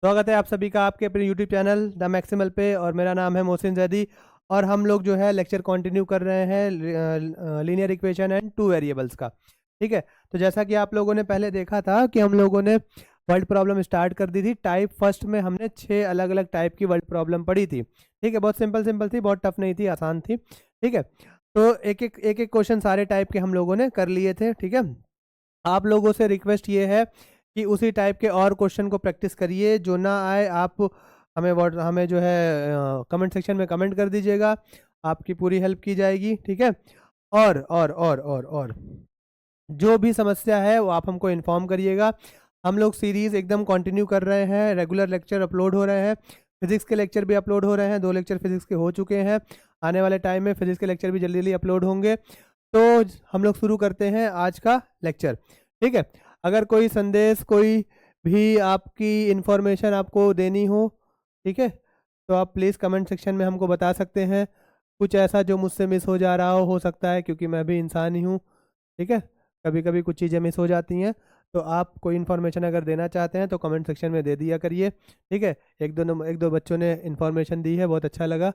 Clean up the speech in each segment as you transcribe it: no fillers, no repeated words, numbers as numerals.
स्वागत है आप सभी का आपके अपने यूट्यूब चैनल द मैक्सिमल पे। और मेरा नाम है मोहसिन जैदी। और हम लोग जो है लेक्चर कंटिन्यू कर रहे हैं linear equation and two variables का। ठीक है, तो जैसा कि आप लोगों ने पहले देखा था कि हम लोगों ने वर्ल्ड प्रॉब्लम स्टार्ट कर दी थी। टाइप फर्स्ट में हमने 6 अलग अलग टाइप की वर्ल्ड प्रॉब्लम पढ़ी थी। ठीक है, बहुत सिंपल सिंपल थी, बहुत टफ नहीं थी, आसान थी। ठीक है, तो एक एक क्वेश्चन सारे टाइप के हम लोगों ने कर लिए थे। ठीक है, आप लोगों से रिक्वेस्ट ये है कि उसी टाइप के और क्वेश्चन को प्रैक्टिस करिए। जो ना आए आप हमें जो है कमेंट सेक्शन में कमेंट कर दीजिएगा, आपकी पूरी हेल्प की जाएगी। ठीक है, और जो भी समस्या है वो आप हमको इन्फॉर्म करिएगा। हम लोग सीरीज एकदम कंटिन्यू कर रहे हैं, रेगुलर लेक्चर अपलोड हो रहे हैं। फिजिक्स के लेक्चर भी अपलोड हो रहे हैं, 2 लेक्चर फिजिक्स के हो चुके हैं। आने वाले टाइम में फिजिक्स के लेक्चर भी जल्दी जल्दी अपलोड होंगे। तो हम लोग शुरू करते हैं आज का लेक्चर। ठीक है, अगर कोई संदेश, कोई भी आपकी इंफॉर्मेशन आपको देनी हो, ठीक है, तो आप प्लीज़ कमेंट सेक्शन में हमको बता सकते हैं। कुछ ऐसा जो मुझसे मिस हो जा रहा हो सकता है, क्योंकि मैं भी इंसान ही हूँ। ठीक है, कभी कभी कुछ चीज़ें मिस हो जाती हैं। तो आप कोई इन्फॉर्मेशन अगर देना चाहते हैं तो कमेंट सेक्शन में दे दिया करिए। ठीक है, एक दो बच्चों ने इन्फॉर्मेशन दी है, बहुत अच्छा लगा।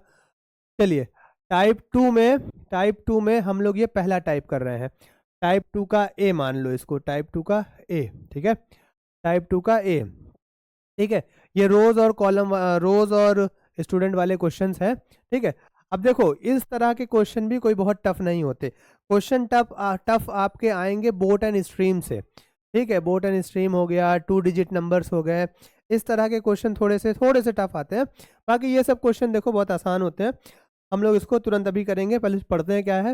चलिए, टाइप टू में हम लोग ये पहला टाइप कर रहे हैं। टाइप 2 का ए मान लो इसको, टाइप 2 का ए। ठीक है, टाइप 2 का ए। ठीक है, ये रोज और स्टूडेंट वाले क्वेश्चंस हैं। ठीक है, अब देखो इस तरह के क्वेश्चन भी कोई बहुत टफ नहीं होते। क्वेश्चन टफ आपके आएंगे बोट एंड स्ट्रीम से। ठीक है, बोट एंड स्ट्रीम हो गया, 2 डिजिट नंबर्स हो गए, इस तरह के क्वेश्चन थोड़े से टफ आते हैं। बाकी ये सब क्वेश्चन देखो बहुत आसान होते हैं। हम लोग इसको तुरंत अभी करेंगे, पहले पढ़ते हैं क्या है।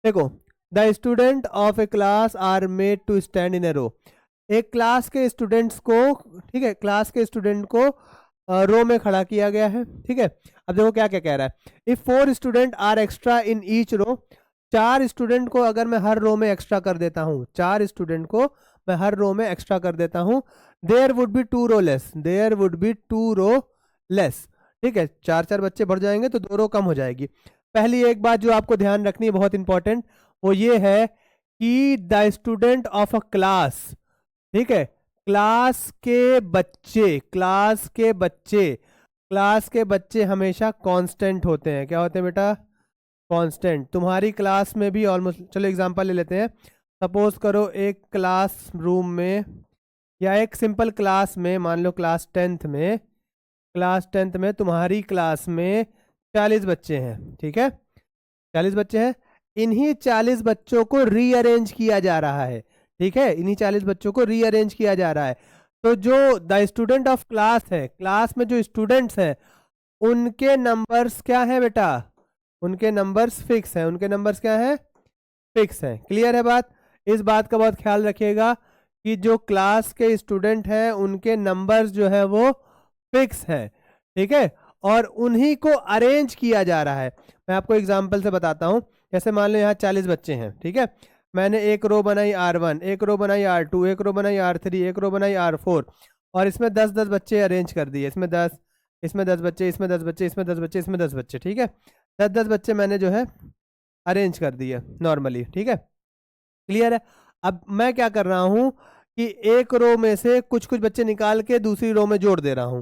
देखो, the student of a class are made to stand in a row. एक क्लास के स्टूडेंट्स को, ठीक है, क्लास के स्टूडेंट को रो में खड़ा किया गया है। ठीक है, अब देखो क्या क्या कह रहा है। If 4 student are extra in each row, 4 student को अगर मैं हर रो में एक्स्ट्रा कर देता हूँ, 4 स्टूडेंट को मैं हर रो में एक्स्ट्रा कर देता हूँ, there would be 2 row less, there would be 2 row less. ठीक है, 4 बच्चे बढ़ जाएंगे तो 2 रो कम हो जाएगी। पहली एक बात जो आपको ध्यान रखनी है, बहुत इंपॉर्टेंट, वो ये है कि the student of a class, ठीक है, क्लास के बच्चे हमेशा कांस्टेंट होते हैं। क्या होते हैं बेटा? कांस्टेंट। तुम्हारी क्लास में भी ऑलमोस्ट, चलो एग्जांपल ले लेते हैं। सपोज करो एक क्लास रूम में या एक सिंपल क्लास में, मान लो क्लास टेंथ में तुम्हारी क्लास में 40 बच्चे हैं। ठीक है, 40 बच्चे हैं। इन्हीं 40 बच्चों को रीअरेंज किया जा रहा है। ठीक है, इन्हीं 40 बच्चों को रीअरेंज किया जा रहा है। तो जो द स्टूडेंट ऑफ क्लास है, क्लास में जो स्टूडेंट्स हैं, उनके नंबर्स क्या है बेटा? उनके नंबर्स फिक्स हैं। उनके नंबर्स क्या है? फिक्स हैं। क्लियर है बात? इस बात का बहुत ख्याल रखिएगा कि जो क्लास के स्टूडेंट हैं उनके नंबर्स जो है वो फिक्स हैं। ठीक है, और उन्हीं को अरेंज किया जा रहा है। मैं आपको एग्जांपल से बताता हूं। जैसे मान लो यहाँ 40 बच्चे हैं। ठीक है, मैंने एक रो बनाई R1, एक रो बनाई R2, एक रो बनाई R3, एक रो बनाई R4, और इसमें 10-10 बच्चे अरेंज कर दिए। इसमें 10, इसमें 10 बच्चे, इसमें 10 बच्चे, इसमें 10 बच्चे, इसमें 10 बच्चे। ठीक है, 10-10 बच्चे मैंने जो है अरेंज कर दिए नॉर्मली। ठीक है, क्लियर है? अब मैं क्या कर रहा हूं कि एक रो में से कुछ कुछ बच्चे निकाल के दूसरी रो में जोड़ दे रहा हूं।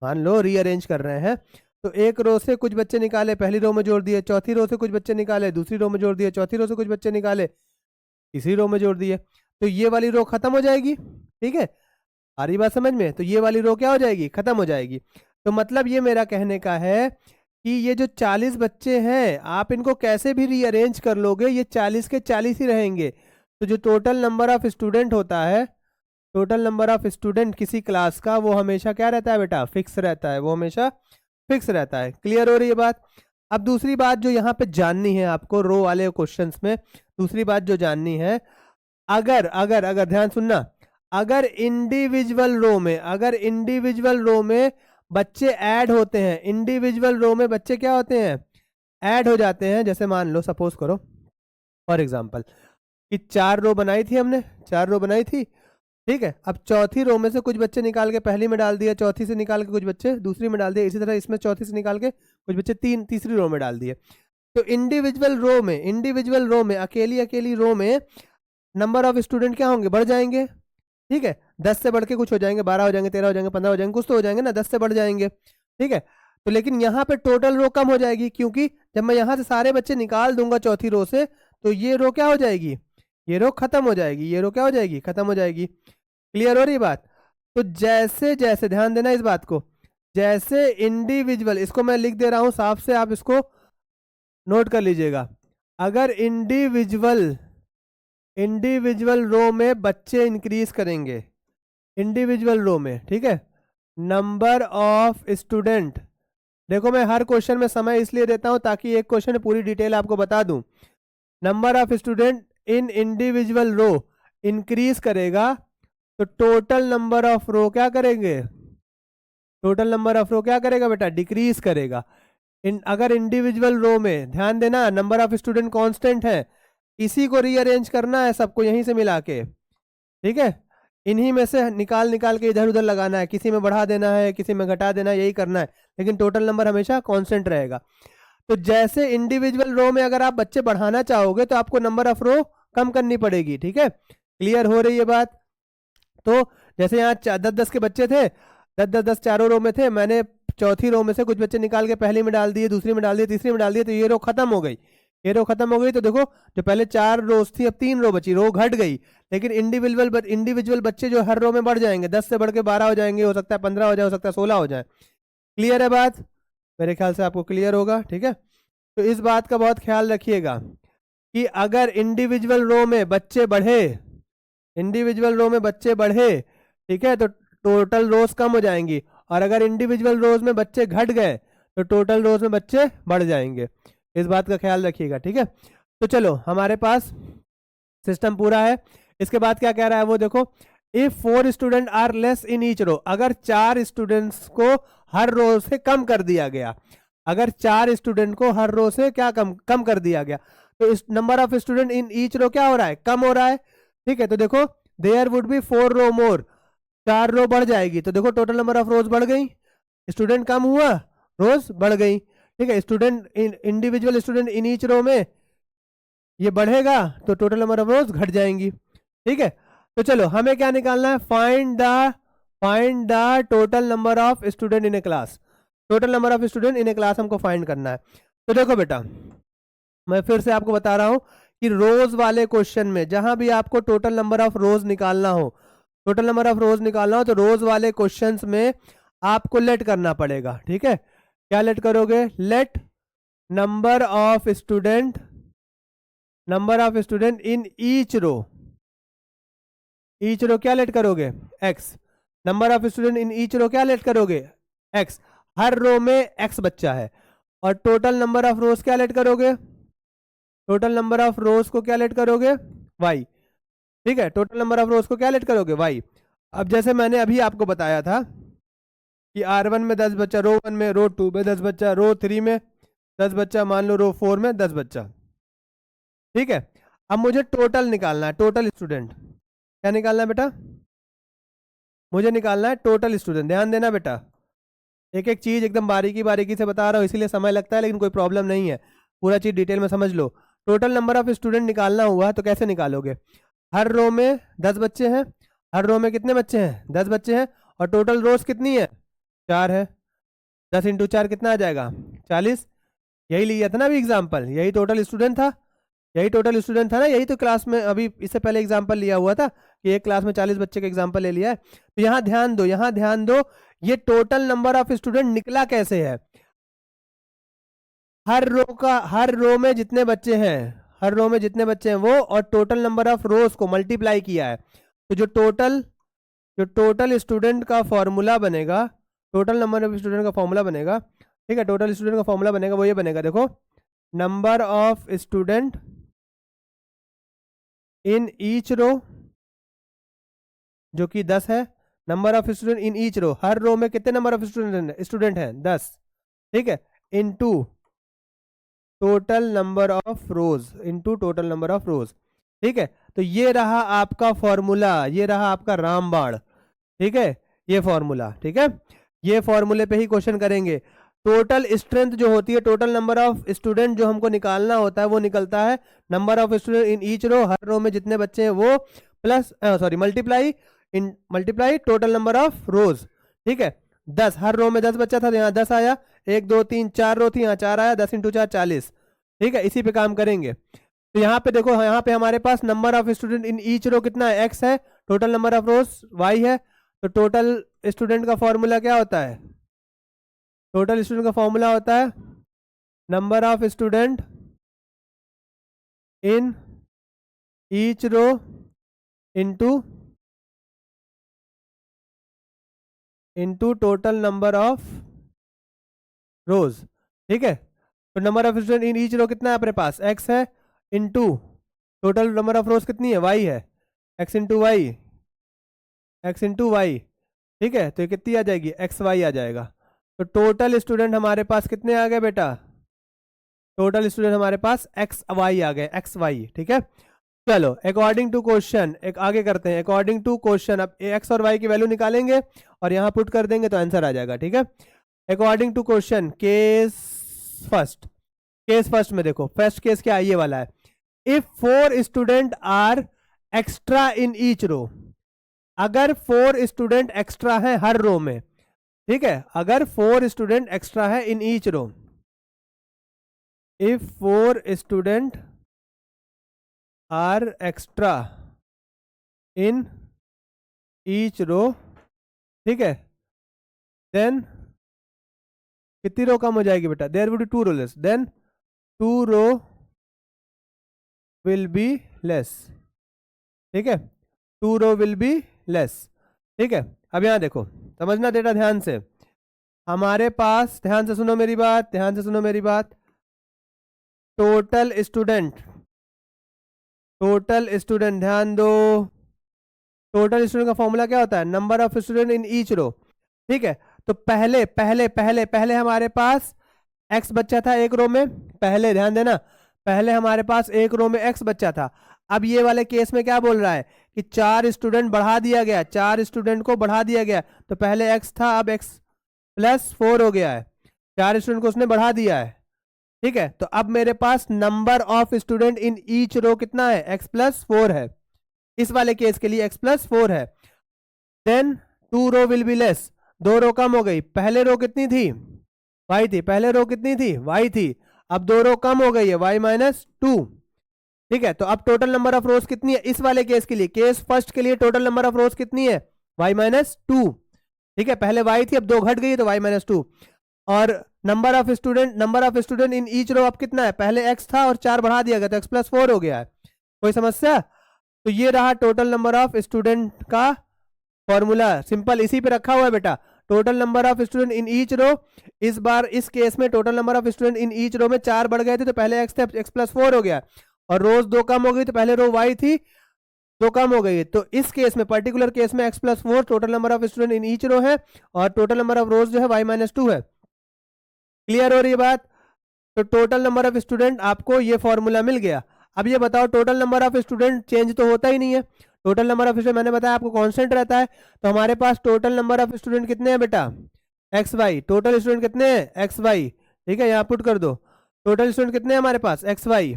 मान लो रीअरेंज कर रहे हैं, तो एक रो से कुछ बच्चे निकाले, पहली रो में जोड़ दिए, चौथी रो से कुछ बच्चे निकाले, दूसरी रो में जोड़ दिए, चौथी रो से कुछ बच्चे निकाले, तीसरी रो में जोड़ दिए। तो ये वाली रो खत्म हो जाएगी। ठीक है, आ रही बात समझ में? तो ये वाली रो क्या हो जाएगी? खत्म हो जाएगी। तो मतलब ये मेरा कहने का है कि ये जो 40 बच्चे हैं, आप इनको कैसे भी रीअरेंज कर लोगे, ये 40 के 40 ही रहेंगे। तो जो टोटल नंबर ऑफ स्टूडेंट होता है, टोटल नंबर ऑफ स्टूडेंट किसी क्लास का, वो हमेशा क्या रहता है बेटा? फिक्स रहता है। वो हमेशा फिक्स रहता है। क्लियर हो रही है बात? अब दूसरी बात जो यहाँ पे जाननी है आपको रो वाले क्वेश्चंस में, दूसरी बात जो जाननी है, अगर अगर अगर ध्यान सुनना, अगर इंडिविजुअल रो में बच्चे ऐड होते हैं, इंडिविजुअल रो में बच्चे क्या होते हैं? ऐड हो जाते हैं। जैसे मान लो, सपोज करो फॉर एग्जांपल कि 4 रो बनाई थी हमने, 4 रो बनाई थी। ठीक है, अब चौथी रो में से कुछ बच्चे निकाल के पहली में डाल दिया, चौथी से निकाल के कुछ बच्चे दूसरी में डाल दिए, इसी तरह इसमें चौथी से निकाल के कुछ बच्चे तीसरी रो में डाल दिए। तो इंडिविजुअल रो में अकेली रो में नंबर ऑफ स्टूडेंट क्या होंगे? बढ़ जाएंगे। ठीक है, 10 से बढ़ के कुछ हो जाएंगे, 12 हो जाएंगे, 13 हो जाएंगे, 15 हो जाएंगे, कुछ तो हो जाएंगे ना, 10 से बढ़ जाएंगे, ठीक है। तो लेकिन यहाँ पे टोटल रो कम हो जाएगी, क्योंकि जब मैं यहाँ से सारे बच्चे निकाल दूंगा चौथी रो से, तो ये रो क्या हो जाएगी, ये रो खत्म हो जाएगी, ये रो क्या हो जाएगी, खत्म हो जाएगी। क्लियर हो रही बात। तो जैसे जैसे ध्यान देना इस बात को, जैसे इंडिविजुअल, इसको मैं लिख दे रहा हूं साफ से, आप इसको नोट कर लीजिएगा। अगर इंडिविजुअल रो में बच्चे इंक्रीज करेंगे, इंडिविजुअल रो में, ठीक है, नंबर ऑफ स्टूडेंट, देखो मैं हर क्वेश्चन में समय इसलिए देता हूं ताकि एक क्वेश्चन में पूरी डिटेल आपको बता दूं। Number of student in individual row increase करेगा, तो टोटल नंबर ऑफ रो क्या करेंगे, टोटल नंबर ऑफ रो क्या करेगा बेटा, डिक्रीज करेगा। अगर इंडिविजुअल रो में, ध्यान देना, नंबर ऑफ स्टूडेंट कांस्टेंट है, इसी को रीअरेंज करना है सबको यहीं से मिला के, ठीक है, इन्हीं में से निकाल निकाल के इधर उधर लगाना है, किसी में बढ़ा देना है, किसी में घटा देना है, यही करना है, लेकिन टोटल नंबर हमेशा कांस्टेंट रहेगा। तो जैसे इंडिविजुअल रो में अगर आप बच्चे बढ़ाना चाहोगे तो आपको नंबर ऑफ रो कम करनी पड़ेगी, ठीक है। क्लियर हो रही है बात। तो जैसे यहाँ 10-10 के बच्चे थे, 10-10 चारों रो में थे, मैंने चौथी रो में से कुछ बच्चे निकाल के पहली में डाल दिए, दूसरी में डाल दिए, तीसरी में डाल दिए, तो ये रो खत्म हो गई, ये रो खत्म हो गई। तो देखो जो पहले 4 रोज थी अब 3 रो बची, रो घट गई, लेकिन इंडिविजुअल बच्चे जो हर रो में बढ़ जाएंगे, 10 से बढ़ के 12 हो जाएंगे, हो सकता है 15 हो जाए, हो सकता है 16 हो जाए। क्लियर है बात, मेरे ख्याल से आपको क्लियर होगा, ठीक है। तो इस बात का बहुत ख्याल रखिएगा कि अगर इंडिविजुअल रो में बच्चे बढ़े, इंडिविजुअल रो में बच्चे बढ़े, ठीक है, तो टोटल रोज कम हो जाएंगी, और अगर इंडिविजुअल रोज में बच्चे घट गए तो टोटल रोज में बच्चे बढ़ जाएंगे। इस बात का ख्याल रखिएगा, ठीक है। तो चलो हमारे पास सिस्टम पूरा है। इसके बाद क्या कह रहा है वो देखो, if 4 student are less in each row, अगर 4 स्टूडेंट्स को हर रो से कम कर दिया गया, अगर 4 स्टूडेंट को हर रो से क्या कम कर दिया गया, तो इस number of student in each row क्या हो रहा है, कम हो रहा है, ठीक है। तो देखो देयर वुड बी 4 रो मोर, 4 रो बढ़ जाएगी, तो देखो टोटल नंबर ऑफ रोज बढ़ गई, स्टूडेंट कम हुआ, रोज बढ़ गई, ठीक है। Student individual student in each row में ये बढ़ेगा तो टोटल नंबर ऑफ रोज घट जाएंगी, ठीक है। तो चलो हमें क्या निकालना है, find the total number of student in A class, total number of student in A class हमको फाइंड करना है। तो देखो बेटा मैं फिर से आपको बता रहा हूं कि रोज वाले क्वेश्चन में जहां भी आपको टोटल नंबर ऑफ रोज निकालना हो, टोटल नंबर ऑफ रोज निकालना हो, तो रोज वाले क्वेश्चंस में आपको लेट करना पड़ेगा, ठीक है। क्या लेट करोगे, let number of student in each row, each row क्या लेट करोगे, x, number of student in each row क्या लेट करोगे, x, हर रो में x बच्चा है, और टोटल नंबर ऑफ रोज क्या लेट करोगे, टोटल नंबर ऑफ रोज को क्या लेट करोगे, y, ठीक है, टोटल नंबर ऑफ रोज को क्या लेट करोगे, y। अब जैसे मैंने अभी आपको बताया था कि R1 में 10 बच्चा, रो 1 में, रो 2 में 10 बच्चा, रो 3 में 10 बच्चा, मान लो रो 4 में 10 बच्चा, ठीक है। अब मुझे टोटल निकालना है, टोटल स्टूडेंट, क्या निकालना है बेटा, मुझे निकालना है टोटल स्टूडेंट। ध्यान देना बेटा, एक एक चीज एकदम बारीकी बारीकी से बता रहा हूँ, इसीलिए समय लगता है, लेकिन कोई प्रॉब्लम नहीं है, पूरा चीज डिटेल में समझ लो। टोटल नंबर ऑफ स्टूडेंट निकालना हुआ तो कैसे निकालोगे, हर रो में 10 बच्चे हैं, हर रो में कितने बच्चे हैं, 10 बच्चे हैं, और टोटल रोज कितनी है, 4 है, 10 इंटू 4 कितना आ जाएगा, 40। यही लिया था ना अभी एग्जाम्पल, यही टोटल स्टूडेंट था, यही टोटल स्टूडेंट था ना, यही तो क्लास में अभी इससे पहले एग्जाम्पल लिया हुआ था कि एक क्लास में 40 बच्चे का एग्जाम्पल ले लिया है। तो यहाँ ध्यान दो, यहाँ ध्यान दो, ये टोटल नंबर ऑफ स्टूडेंट निकला कैसे है, हर रो में जितने बच्चे हैं, हर रो में जितने बच्चे हैं वो, और टोटल नंबर ऑफ रोज को मल्टीप्लाई किया है। तो जो टोटल स्टूडेंट का फॉर्मूला बनेगा, टोटल नंबर ऑफ स्टूडेंट का फॉर्मूला बनेगा, ठीक है, टोटल स्टूडेंट का फॉर्मूला बनेगा, वो ये बनेगा, देखो, number of student in each row जो कि 10 है, number of student in each row, हर रो में कितने नंबर ऑफ स्टूडेंट हैं 10, ठीक है, into total number of rows, into total number of rows, ठीक है। तो ये रहा आपका फॉर्मूला, ये रहा आपका रामबाण, ठीक है, ये फॉर्मूला, ठीक है, ये फॉर्मूले पे ही क्वेश्चन करेंगे। टोटल स्ट्रेंथ जो होती है, टोटल नंबर ऑफ स्टूडेंट जो हमको निकालना होता है, वो निकलता है number of student in each row, हर रो में जितने बच्चे हैं वो, plus sorry multiply in multiply total number of rows, ठीक है। 10, हर रो में 10 बच्चा था तो यहाँ 10 आया, 1 2 3 4 रो थी, यहाँ 4 आया, 10 × 4 40, ठीक है। इसी पे काम करेंगे। तो यहाँ पे देखो, यहाँ पे हमारे पास number of student in each row कितना है, x है, total number of rows y है। तो टोटल स्टूडेंट का फॉर्मूला क्या होता है, टोटल स्टूडेंट का फॉर्मूला होता है number of student in each row into total number of rows, ठीक है। तो number of student in each row कितना है अपने पास, x है, into total number of rows कितनी है, y है, x इंटू वाई, ठीक है। तो ये कितनी आ जाएगी, xy आ जाएगा। तो टोटल स्टूडेंट हमारे पास कितने आ गए बेटा, टोटल स्टूडेंट हमारे पास xy आ गए, xy, ठीक है। चलो अकॉर्डिंग टू क्वेश्चन एक आगे करते हैं, अकॉर्डिंग टू क्वेश्चन अब x और y की वैल्यू निकालेंगे और यहाँ पुट कर देंगे तो आंसर आ जाएगा, ठीक है। According to question case first में देखो, फर्स्ट केस क्या है, ये वाला है, if 4 student are extra in each row, अगर 4 स्टूडेंट एक्स्ट्रा है हर रो में, ठीक है, अगर 4 स्टूडेंट एक्स्ट्रा है in each row, if 4 student are extra in each row, ठीक है, देन कितनी रो कम हो जाएगी बेटा, there will be 2 row less, then 2 row will be less, ठीक है, 2 रो विल बी लेस, ठीक है। अब यहां देखो, समझना बेटा ध्यान से, हमारे पास ध्यान से सुनो मेरी बात, ध्यान से सुनो मेरी बात, टोटल स्टूडेंट ध्यान दो, टोटल स्टूडेंट का फॉर्मूला क्या होता है, number of student in each row, ठीक है। तो पहले पहले पहले पहले हमारे पास x बच्चा था एक रो में, पहले ध्यान देना, पहले हमारे पास एक रो में x बच्चा था। अब ये वाले केस में क्या बोल रहा है कि 4 स्टूडेंट बढ़ा दिया गया, 4 स्टूडेंट को बढ़ा दिया गया, तो पहले x था अब x + 4 हो गया है, 4 स्टूडेंट को उसने बढ़ा दिया है, ठीक है। तो अब मेरे पास number of student in each row कितना है, x + 4 है, इस वाले केस के लिए x + 4 है। Then 2 row will be less, 2 row कम हो गई, पहले रो कितनी थी, y थी, पहले रो कितनी थी, y थी, अब 2 रो कम हो गई है, y - 2, ठीक है। तो अब टोटल नंबर ऑफ रोज कितनी है इस वाले केस के लिए, केस फर्स्ट के लिए टोटल नंबर ऑफ रोज कितनी है, y - 2, ठीक है, पहले y थी अब 2 घट गई तो y - 2, और number of student in each row अब कितना है, पहले x था और 4 बढ़ा दिया गया तो x + 4 हो गया है, कोई समस्या। तो ये रहा टोटल नंबर ऑफ स्टूडेंट का फॉर्मूला, सिंपल इसी पे रखा हुआ है बेटा, total number of student in each row, इस बार इस केस में total number of student in each row में 4 बढ़ गए थे तो पहले x थे, x + 4 हो गया, और रोज 2 कम हो गई तो पहले रो y थी 2 कम हो गई, तो इस केस में पर्टिकुलर केस में x + 4 total number of student in each row है और टोटल नंबर ऑफ रोज जो है y - 2 है। क्लियर हो रही है बात। तो टोटल नंबर ऑफ स्टूडेंट आपको ये फॉर्मूला मिल गया। अब ये बताओ total number of student change तो होता ही नहीं है, टोटल नंबर ऑफ स्टूडेंट मैंने बताया आपको कांस्टेंट रहता है, तो हमारे पास टोटल नंबर ऑफ स्टूडेंट कितने हैं बेटा, xy, टोटल स्टूडेंट कितने हैं xy, ठीक है, यहाँ पुट कर दो, टोटल स्टूडेंट कितने हैं हमारे पास xy,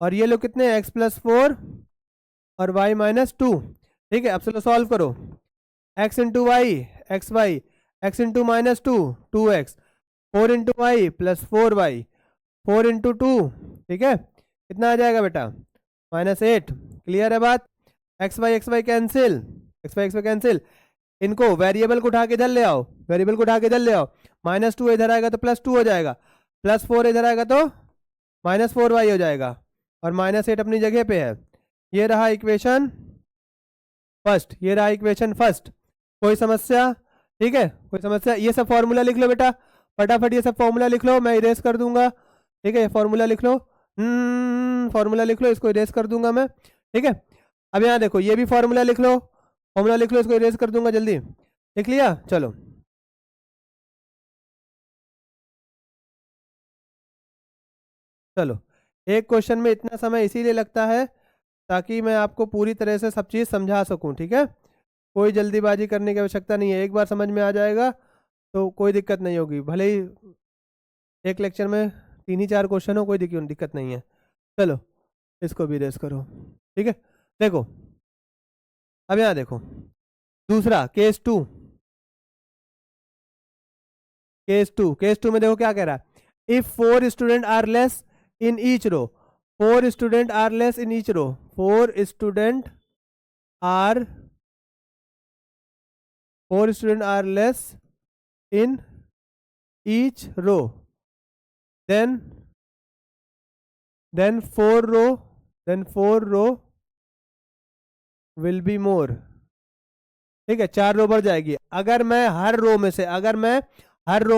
और ये लोग कितने हैं x + 4 और y - 2, ठीक है। अब चलो सॉल्व करो, x × y xy, x × -2 2x, 4 × y + 4y, 4 × 2, ठीक है, कितना आ जाएगा बेटा -8। क्लियर है बात, xy कैंसिल, xy कैंसिल, इनको वेरिएबल को उठा के इधर ले आओ, वेरिएबल को उठा के इधर ले आओ, -2 इधर आएगा तो +2 हो जाएगा, +4 इधर आएगा तो -4y हो जाएगा, और -8 अपनी जगह पे है। ये रहा इक्वेशन फर्स्ट, ये रहा इक्वेशन फर्स्ट, कोई समस्या, ठीक है, कोई समस्या। ये सब फॉर्मूला लिख लो बेटा, फटाफट ये सब फॉर्मूला लिख लो, मैं इरेज कर दूंगा, ठीक है, फॉर्मूला लिख लो, फॉर्मूला लिख लो, इसको इरेज कर दूंगा मैं, ठीक है। अब यहाँ देखो ये भी फॉर्मूला लिख लो, फॉर्मूला लिख लो, इसको इरेज कर दूंगा, जल्दी लिख लिया, चलो चलो। एक क्वेश्चन में इतना समय इसीलिए लगता है ताकि मैं आपको पूरी तरह से सब चीज़ समझा सकूं, ठीक है, कोई जल्दीबाजी करने की आवश्यकता नहीं है, एक बार समझ में आ जाएगा तो कोई दिक्कत नहीं होगी, भले ही एक लेक्चर में 3 ही 4 क्वेश्चन हो, कोई दिक्कत नहीं है। चलो इसको भी रेस करो, ठीक है। देखो अब यहाँ देखो, दूसरा केस टू, केस टू में देखो क्या कह रहा है, if 4 student are less in each row, 4 student are less in each row, 4 student are 4 student are less in each row, then 4 row will be more। ठीक है, 4 रो बढ़ जाएगी। अगर मैं हर रो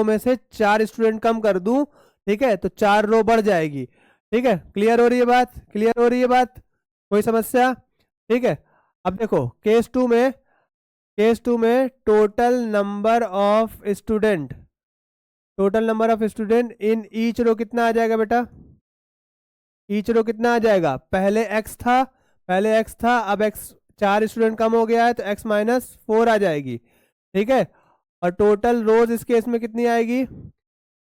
में से 4 स्टूडेंट कम कर दूं, ठीक है, तो 4 रो बढ़ जाएगी। ठीक है, क्लियर हो रही है बात, क्लियर हो रही है बात, कोई समस्या? ठीक है, अब देखो केस टू में total number of student in each row कितना आ जाएगा बेटा? ईच रो कितना आ जाएगा? पहले x था, अब x 4 स्टूडेंट कम हो गया है तो x -4 आ जाएगी। ठीक है, और टोटल रोज इस केस में कितनी आएगी?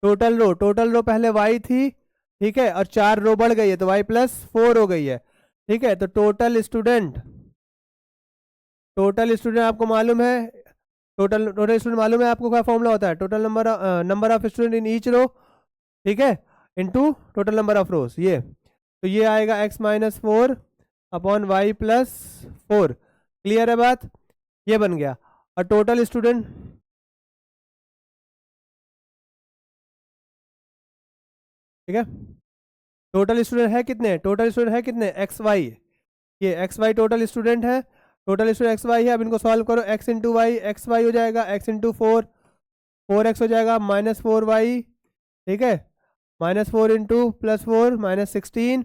टोटल रो पहले y थी, ठीक है, और 4 रो बढ़ गई है तो y +4 हो गई है। ठीक है, तो टोटल स्टूडेंट आपको मालूम है, टोटल स्टूडेंट मालूम है आपको, क्या फॉर्मूला होता है? Total number of student in each row, ठीक है, into total number of rows. ये तो ये आएगा x -4 अपॉन y +4। क्लियर है बात? ये बन गया। और टोटल स्टूडेंट, ठीक है, टोटल स्टूडेंट है कितने? एक्स वाई, ये एक्स वाई टोटल स्टूडेंट है, एक्स वाई है। अब इनको सॉल्व करो, x into y, x y हो जाएगा, x इंटू 4 हो जाएगा, -4y, ठीक है, -4 इंटू +4 -16,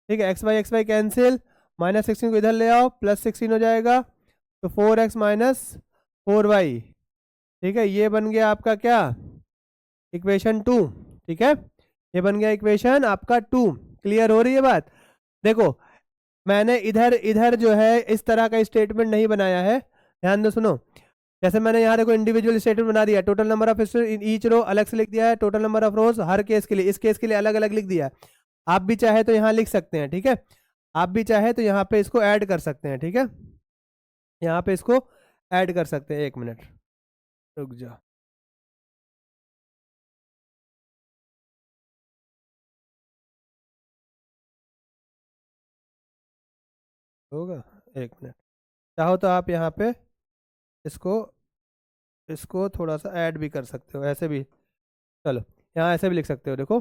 ठीक है, एक्स वाई कैंसिल, -16 को इधर ले आओ, +16 हो जाएगा, तो 4x -4y। ठीक है, ये बन गया आपका क्या? इक्वेशन 2। ठीक है, ये बन गया इक्वेशन आपका 2। क्लियर हो रही है बात? देखो मैंने इधर जो है इस तरह का स्टेटमेंट नहीं बनाया है, ध्यान दो, सुनो। जैसे मैंने यहाँ देखो इंडिविजुअल स्टेटमेंट बना दिया, total number of student in each row अलग से लिख दिया है, टोटल नंबर ऑफ रोज हर केस के लिए, इस केस के लिए अलग अलग लिख दिया है। आप भी चाहे तो यहाँ लिख सकते हैं, ठीक है, आप भी चाहे तो यहाँ पे इसको ऐड कर सकते हैं। ठीक है, यहाँ पे इसको ऐड कर सकते हैं। 1 मिनट रुक जाओ, होगा 1 मिनट। चाहो तो आप यहाँ पे इसको थोड़ा सा ऐड भी कर सकते हो, ऐसे भी, चलो यहाँ ऐसे भी लिख सकते हो। देखो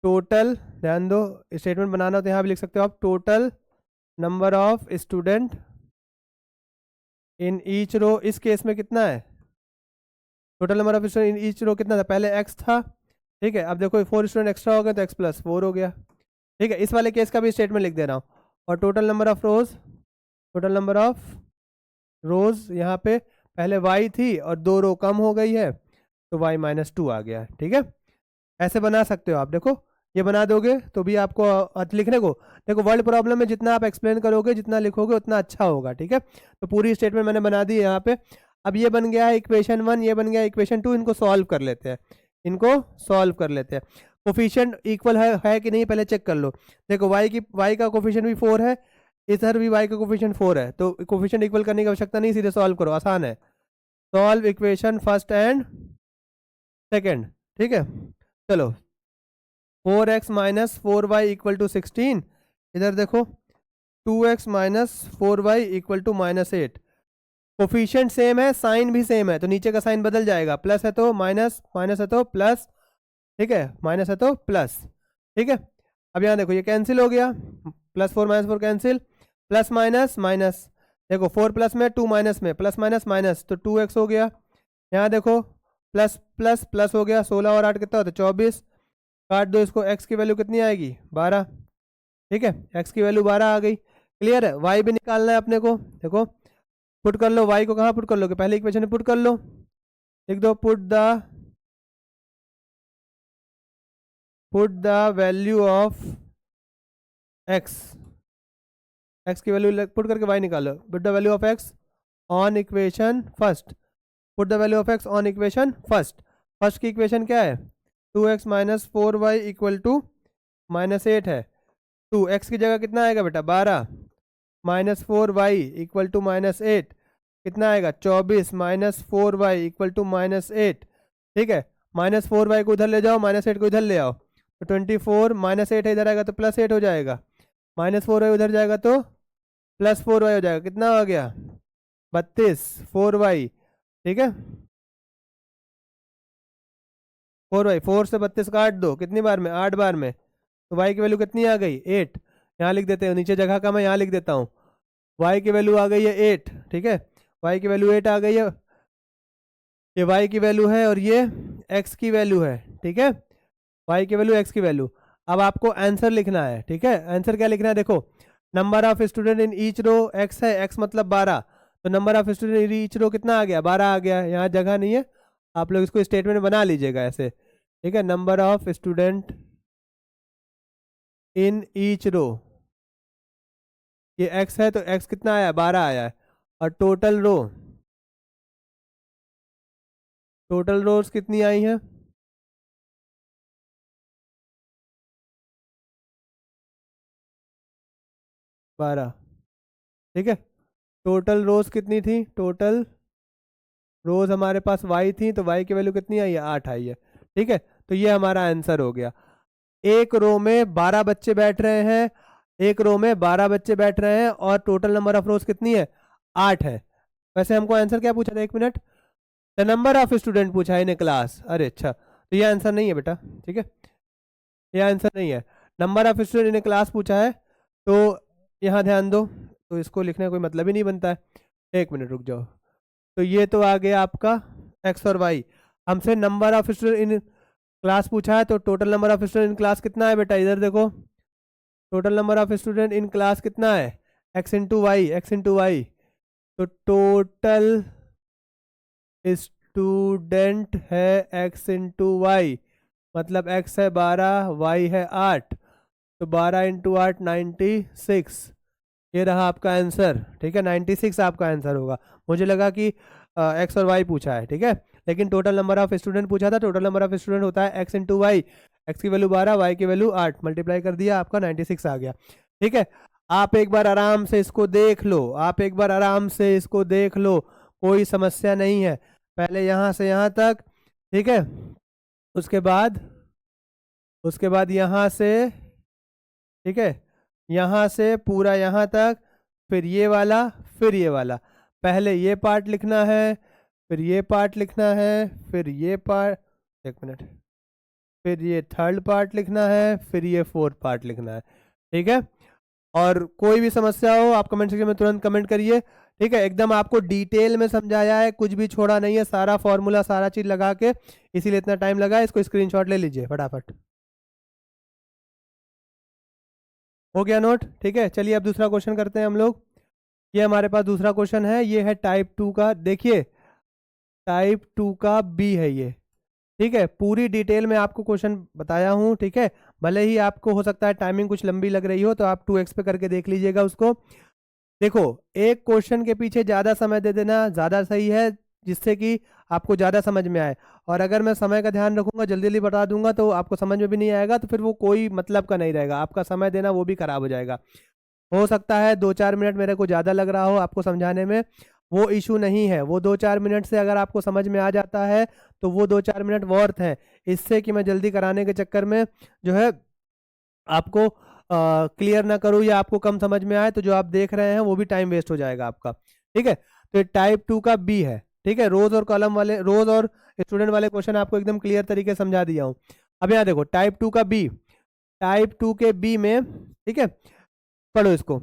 टोटल, ध्यान दो, स्टेटमेंट बनाना हो तो यहाँ भी लिख सकते हो आप, total number of student in each row, इस केस में कितना है? Total number of student in each row कितना था? पहले x था, ठीक है, अब देखो 4 स्टूडेंट एक्स्ट्रा हो गए तो x +4 हो गया। ठीक है, इस वाले केस का भी स्टेटमेंट लिख दे रहा हूँ। और टोटल नंबर ऑफ रोज यहाँ पे पहले y थी और 2 रो कम हो गई है तो y -2 आ गया। ठीक है, ऐसे बना सकते हो आप। देखो ये बना दोगे तो भी आपको लिखने को, देखो वर्ड प्रॉब्लम में जितना आप एक्सप्लेन करोगे, जितना लिखोगे उतना अच्छा होगा। ठीक है, तो पूरी स्टेटमेंट मैंने बना दी है यहाँ पे। अब ये बन गया है इक्वेशन 1, ये बन गया इक्वेशन 2। इनको सॉल्व कर लेते हैं, कोफिशिएंट इक्वल है कि नहीं पहले चेक कर लो। देखो y का कोफिशिएंट भी 4 है, इधर भी y का कोफिशिएंट 4 है, तो कोफिशिएंट इक्वल करने की आवश्यकता नहीं, सीधे सॉल्व करो, आसान है। Solve equation first and second. ठीक है, चलो 4x -4y = 16, इधर देखो 2x -4y = -8। कोफिशिएंट सेम है, साइन भी सेम है, तो नीचे का साइन बदल जाएगा, प्लस है तो माइनस, माइनस है तो प्लस, ठीक है, माइनस है तो प्लस। ठीक है, अब यहाँ देखो ये कैंसिल हो गया, +4 -4 कैंसिल, प्लस माइनस माइनस, देखो 4 प्लस में 2 माइनस में, प्लस माइनस माइनस, तो 2x हो गया। यहाँ देखो प्लस प्लस प्लस हो गया, 16 और 8 कितना होता है? 24। काट दो इसको, x की वैल्यू कितनी आएगी? 12। ठीक है, x की वैल्यू 12 आ गई। क्लियर है? y भी निकालना है अपने को। देखो पुट कर लो, y को कहाँ पुट कर लोगे? पहले इक्वेशन में पुट कर लो, लिख दो put the value of x, की वैल्यू पुट करके y निकालो। Put the value of x on equation first, put the value of x on equation first. First की इक्वेशन क्या है? 2x -4y = -8 है। 2x की जगह कितना आएगा बेटा? 12, -4y = -8, कितना आएगा 24 माइनस 4y इक्वल टू -8। ठीक है, -4y को उधर ले जाओ, -8 को इधर ले आओ, तो 24 -8 इधर आएगा तो +8 हो जाएगा, -4y उधर जाएगा तो +4y हो जाएगा। कितना हो गया 32 4y। ठीक है, 4y, 4 से 32 काट दो, कितनी बार में 8 बार में, तो y की वैल्यू कितनी आ गई 8। यहाँ लिख देते हैं, नीचे जगह का मैं यहाँ लिख देता हूँ, y की वैल्यू आ गई है 8। ठीक है, y की वैल्यू 8 आ गई है, ये y की वैल्यू है और ये x की वैल्यू है। ठीक है, y की वैल्यू x की वैल्यू। अब आपको आंसर लिखना है। ठीक है, आंसर क्या लिखना है, देखो number of student in each row x है, x मतलब 12, तो number of student in each row कितना आ गया 12 आ गया। यहाँ जगह नहीं है, आप लोग इसको स्टेटमेंट बना लीजिएगा ऐसे। ठीक है, number of student in each row, ये x है तो x कितना आया 12 आया है, और टोटल रोज कितनी आई हैं 12। ठीक है, टोटल रोज कितनी थी, टोटल रोज हमारे पास y थी, तो y की वैल्यू कितनी आई है 8 आई है। ठीक है, तो ये हमारा आंसर हो गया। एक रो में 12 बच्चे बैठ रहे हैं, एक रो में 12 बच्चे बैठ रहे हैं और टोटल नंबर ऑफ रोज कितनी है 8 है। वैसे हमको आंसर क्या पूछा था, 1 minute, the number of student पूछा है इन क्लास। अरे अच्छा, तो ये आंसर नहीं है बेटा। ठीक है, ये आंसर नहीं है, number of student in class पूछा है, तो यहाँ ध्यान दो, तो इसको लिखने का कोई मतलब ही नहीं बनता है। 1 मिनट रुक जाओ, तो ये तो आ गया आपका x और y। हमसे number of student in class पूछा है, तो total number of student in class कितना है बेटा, इधर देखो, total number of student in class कितना है x इंटू वाई, तो टोटल स्टूडेंट है x इंटू वाई, मतलब x है 12, y है 8, तो 12 इंटू 8 96, ये रहा आपका आंसर। ठीक है, 96 आपका आंसर होगा। मुझे लगा कि x और y पूछा है। ठीक है, लेकिन टोटल नंबर ऑफ स्टूडेंट पूछा था, टोटल नंबर ऑफ स्टूडेंट होता है x इंटू वाई, एक्स की वैल्यू 12, y की वैल्यू 8, मल्टीप्लाई कर दिया, आपका 96 आ गया। ठीक है, आप एक बार आराम से इसको देख लो, आप एक बार आराम से इसको देख लो, कोई समस्या नहीं है। पहले यहाँ से यहाँ तक, ठीक है, उसके बाद यहाँ से, ठीक है, यहाँ से पूरा यहाँ तक, फिर ये वाला, फिर ये वाला, पहले ये पार्ट लिखना है, फिर ये पार्ट लिखना है, फिर ये पार्ट, 1 मिनट, फिर ये थर्ड पार्ट लिखना है, फिर ये फोर्थ पार्ट लिखना है। ठीक है, और कोई भी समस्या हो आप कमेंट सेक्शन में तुरंत कमेंट करिए। ठीक है, एकदम आपको डिटेल में समझाया है, कुछ भी छोड़ा नहीं है, सारा फॉर्मूला सारा चीज लगा के, इसीलिए इतना टाइम लगा है। इसको स्क्रीनशॉट ले लीजिए फटाफट। हो गया नोट। ठीक है, चलिए अब दूसरा क्वेश्चन करते हैं हम लोग। ये हमारे पास दूसरा क्वेश्चन है, ये है टाइप 2 का। देखिए टाइप 2 का बी है ये। ठीक है, पूरी डिटेल में आपको क्वेश्चन बताया हूँ। ठीक है, भले ही आपको हो सकता है टाइमिंग कुछ लंबी लग रही हो, तो आप 2x पे करके देख लीजिएगा उसको। देखो, एक क्वेश्चन के पीछे ज़्यादा समय दे देना ज़्यादा सही है, जिससे कि आपको ज़्यादा समझ में आए। और अगर मैं समय का ध्यान रखूंगा, जल्दी जल्दी बता दूंगा, तो आपको समझ में भी नहीं आएगा, तो फिर वो कोई मतलब का नहीं रहेगा, आपका समय देना वो भी खराब हो जाएगा। हो सकता है 2-4 मिनट मेरे को ज़्यादा लग रहा हो आपको समझाने में, वो इशू नहीं है। वो 2-4 मिनट से अगर आपको समझ में आ जाता है, तो वो 2-4 मिनट वर्थ हैं, इससे कि मैं जल्दी कराने के चक्कर में जो है आपको क्लियर ना करूँ या आपको कम समझ में आए, तो जो आप देख रहे हैं वो भी टाइम वेस्ट हो जाएगा आपका। ठीक है, तो ये टाइप 2 का बी है। ठीक है, रोज और कॉलम वाले, रोज और स्टूडेंट वाले क्वेश्चन आपको एकदम क्लियर तरीके से समझा दिया हूँ। अब यहाँ देखो टाइप 2 का बी, टाइप 2 के बी में, ठीक है, पढ़ो इसको,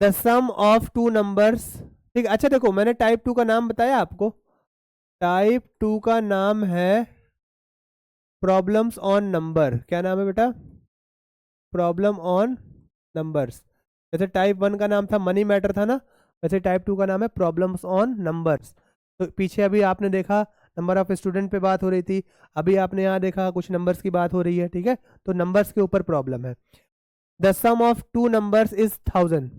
the sum of two numbers. ठीक, अच्छा देखो मैंने टाइप 2 का नाम बताया आपको, टाइप 2 का नाम है प्रॉब्लम्स ऑन नंबर। क्या नाम है बेटा, प्रॉब्लम ऑन नंबर्स। जैसे टाइप 1 का नाम था मनी मैटर था ना, वैसे टाइप 2 का नाम है प्रॉब्लम्स ऑन नंबर्स। तो पीछे अभी आपने देखा नंबर ऑफ स्टूडेंट पे बात हो रही थी, अभी आपने यहाँ देखा कुछ नंबर्स की बात हो रही है। ठीक है, तो नंबर्स के ऊपर प्रॉब्लम है। The sum of two numbers is 1000,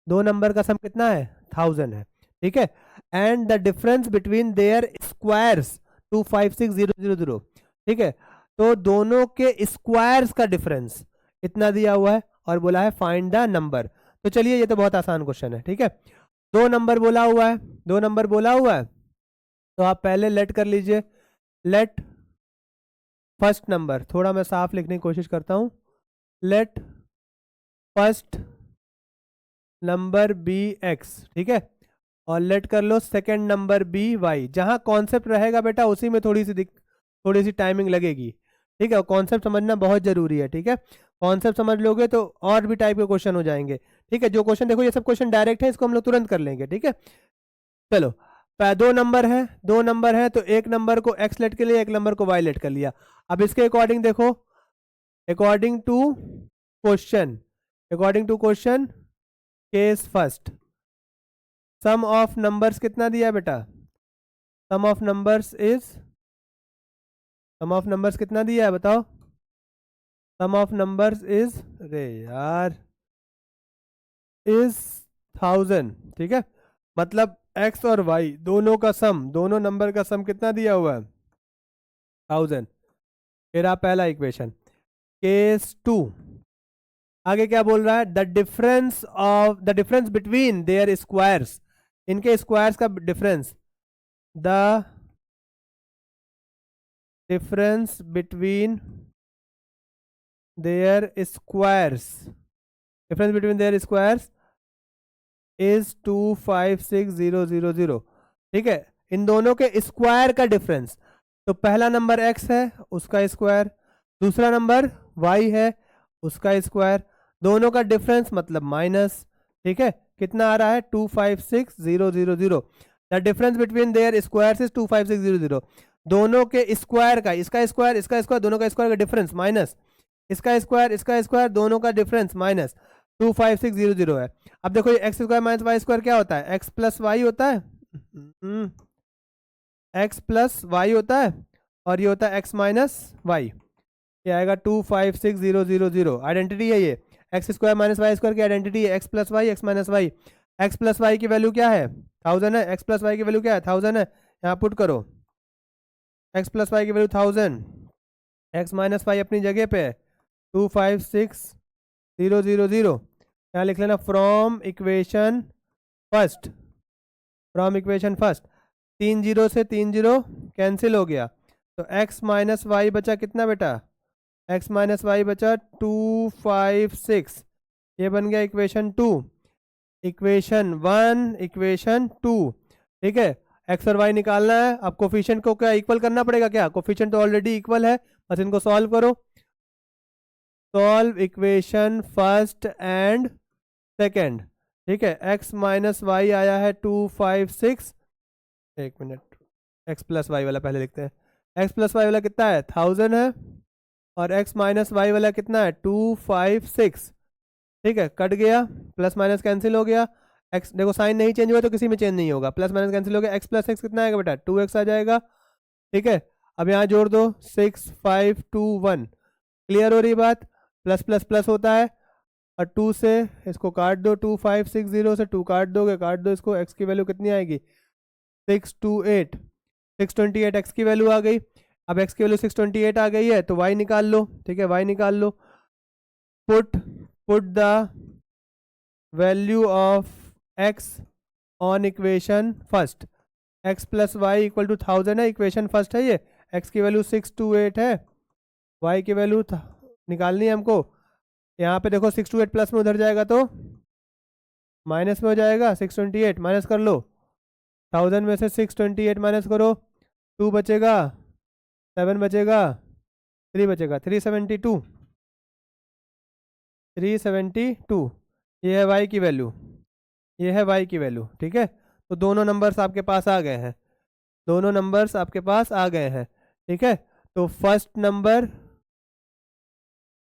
दो नंबर का सम कितना है 1000 है। ठीक है, and the difference between their squares 256000। ठीक है, तो दोनों के स्क्वायर्स का डिफरेंस इतना दिया हुआ है और बोला है फाइंड द नंबर। तो चलिए ये तो बहुत आसान क्वेश्चन है। ठीक है, 2 नंबर बोला हुआ है, 2 नंबर बोला हुआ है, तो आप पहले लेट कर लीजिए। लेट फर्स्ट नंबर, थोड़ा मैं साफ लिखने की कोशिश करता हूँ। Let first number be x, ठीक है, और लेट कर लो सेकंड नंबर बी वाई। जहां कॉन्सेप्ट रहेगा बेटा उसी में थोड़ी सी टाइमिंग लगेगी, ठीक है। और कॉन्सेप्ट समझना बहुत जरूरी है, ठीक है। कॉन्सेप्ट समझ लोगे तो और भी टाइप के क्वेश्चन हो जाएंगे, ठीक है। जो क्वेश्चन देखो ये सब क्वेश्चन डायरेक्ट है, इसको हम लोग तुरंत कर लेंगे, ठीक है। चलो, 2 नंबर है तो एक नंबर को एक्स लेट के लिए, एक नंबर को वाई लेट कर लिया। अब इसके अकॉर्डिंग देखो, according to question, according to question case first, sum of numbers कितना दिया है बेटा? Sum of numbers is, sum of numbers कितना दिया है बताओ? सम ऑफ नंबर्स इज, अरे यार, इज 1000, ठीक है। मतलब एक्स और वाई दोनों का सम, दोनों नंबर का सम कितना दिया हुआ है? 1000। फिर आप पहला इक्वेशन। केस 2, आगे क्या बोल रहा है? The difference between their squares, इनके स्क्वायर्स का difference, the difference between their squares, difference between their squares is 256000, ठीक है। इन दोनों के स्क्वायर का डिफरेंस, तो पहला नंबर x है उसका स्क्वायर, दूसरा नंबर y है उसका स्क्वायर, दोनों का डिफरेंस मतलब माइनस, ठीक है। कितना आ रहा है? 256000। The difference between their squares is 25600, दोनों के स्क्वायर का, इसका स्क्वायर इसका स्क्वायर, दोनों का स्क्वायर का डिफरेंस माइनस इसका स्क्वायर, दोनों का डिफरेंस माइनस 25600 है। अब देखो ये x square minus y square क्या होता है? एक्स प्लस वाई होता है, एक्स प्लस वाई होता है, और ये होता है एक्स माइनस वाई। ये आएगा 256000, आइडेंटिटी है ये। X square minus y square की आइडेंटिटी है x plus y, x minus y. X plus y की वैल्यू क्या है? 1000 है। एक्स प्लस वाई की वैल्यू क्या है? 1000 है। यहाँ पुट करो, एक्स प्लस वाई की वैल्यू 1000, एक्स माइनस वाई अपनी जगह पे है 256000। यहाँ लिख लेना from equation first, from equation first. 3 zero से 3 जीरो कैंसिल हो गया, तो x माइनस वाई बचा कितना बेटा? x माइनस वाई बचा 256, ये बन गया इक्वेशन 2, इक्वेशन 1, इक्वेशन 2, ठीक है। x और y निकालना है। अब कोफिशिएंट को क्या इक्वल करना पड़ेगा क्या? कोफिशिएंट तो ऑलरेडी इक्वल है, बस इनको सॉल्व करो। Solve equation first and second, ठीक है। x माइनस वाई आया है 256, एक मिनट, x प्लस वाई वाला पहले लिखते हैं। x प्लस वाई वाला कितना है? 1000 है, और x माइनस वाई वाला कितना है? 256, ठीक है। कट गया, प्लस माइनस कैंसिल हो गया। x देखो साइन नहीं चेंज हुआ तो किसी में चेंज नहीं होगा, प्लस माइनस कैंसिल हो गया। x प्लस एक्स कितना आएगा बेटा? 2x आ जाएगा, ठीक है। अब यहाँ जोड़ दो 6521, क्लियर हो रही बात? प्लस प्लस प्लस होता है, और 2 से इसको काट दो, 2560 से 2 काट दोगे, काट दो इसको, x की वैल्यू कितनी आएगी? 628, 628 x की वैल्यू आ गई। अब x की वैल्यू 628 आ गई है तो y निकाल लो, ठीक है, y निकाल लो। Put the value of x on equation first, x plus y equal to 1000 है, इक्वेशन फर्स्ट है ये। x की वैल्यू 628 है, y की वैल्यू निकालनी है हमको। यहाँ पे देखो 628 प्लस में उधर जाएगा तो माइनस में हो जाएगा, 628 माइनस कर लो, 1000 में से 628 माइनस करो, 2 बचेगा, 7 बचेगा, 3 बचेगा, 372, 372, ये है y की वैल्यू, ये है y की वैल्यू, ठीक है। तो दोनों नंबर्स आपके पास आ गए हैं, दोनों नंबर्स आपके पास आ गए हैं, ठीक है। तो